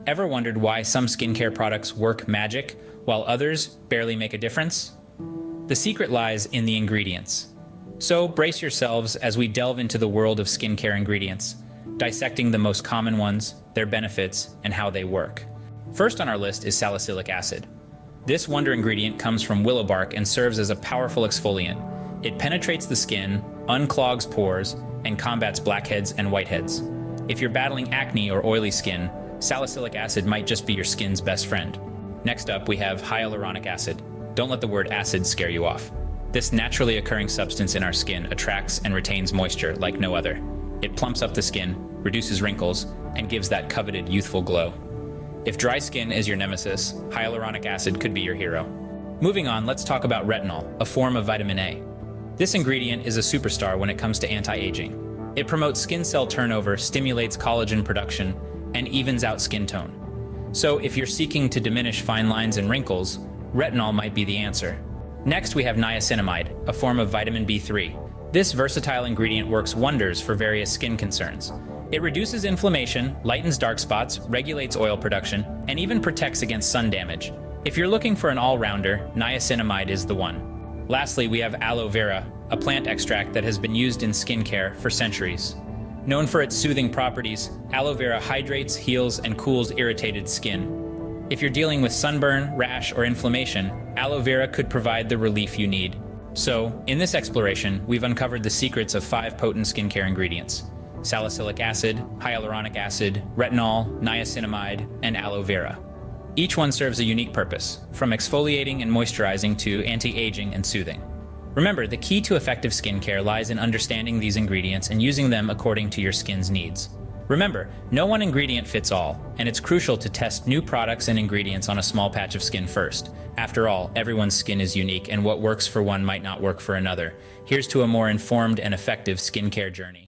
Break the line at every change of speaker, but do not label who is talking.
Ever wondered why some skincare products work magic while others barely make a difference? The secret lies in the ingredients. So brace yourselves as we delve into the world of skincare ingredients, dissecting the most common ones, their benefits, and how they work. First on our list is salicylic acid. This wonder ingredient comes from willow bark and serves as a powerful exfoliant. It penetrates the skin, unclogs pores, and combats blackheads and whiteheads. If you're battling acne or oily skin, salicylic acid might just be your skin's best friend. Next up, we have hyaluronic acid. Don't let the word acid scare you off. This naturally occurring substance in our skin attracts and retains moisture like no other. It plumps up the skin, reduces wrinkles, and gives that coveted youthful glow. If dry skin is your nemesis, hyaluronic acid could be your hero. Moving on, let's talk about retinol, a form of vitamin A. This ingredient is a superstar when it comes to anti-aging. It promotes skin cell turnover, stimulates collagen production, and evens out skin tone. So if you're seeking to diminish fine lines and wrinkles, retinol might be the answer. Next, we have niacinamide, a form of vitamin B3. This versatile ingredient works wonders for various skin concerns. It reduces inflammation, lightens dark spots, regulates oil production, and even protects against sun damage. If you're looking for an all-rounder, niacinamide is the one. Lastly, we have aloe vera, a plant extract that has been used in skincare for centuries. Known for its soothing properties, aloe vera hydrates, heals, and cools irritated skin. If you're dealing with sunburn, rash, or inflammation, aloe vera could provide the relief you need. So, in this exploration, we've uncovered the secrets of 5 potent skincare ingredients: salicylic acid, hyaluronic acid, retinol, niacinamide, and aloe vera. Each one serves a unique purpose, from exfoliating and moisturizing to anti-aging and soothing. Remember, the key to effective skincare lies in understanding these ingredients and using them according to your skin's needs. Remember, no one ingredient fits all, and it's crucial to test new products and ingredients on a small patch of skin first. After all, everyone's skin is unique, and what works for one might not work for another. Here's to a more informed and effective skincare journey.